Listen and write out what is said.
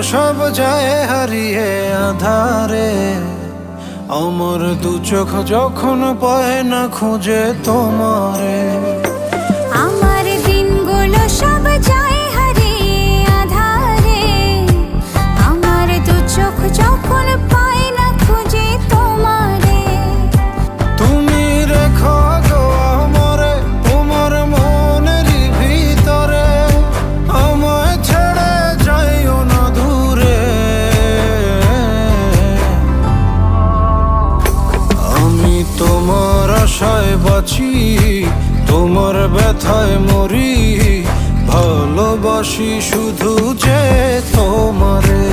সব যায় হারিয়ে আধারে, আমার দু চোখ যখন পায় না খুঁজে তোমারে। আমার দিনগুলো সব যায় হারিয়ে আধারে, আমার দু চোখ যখন পায় না খুঁজে তোমারে। তুমি রেখো গো আমারে তোমার মনেরই ভিতরে, আমায় ছেড়ে যাইও না দূরে। আমি তোমার আশায় বাঁচি, তোমার ব্যথায় মরি, ভালোবাসি শুধু যে তোমারে।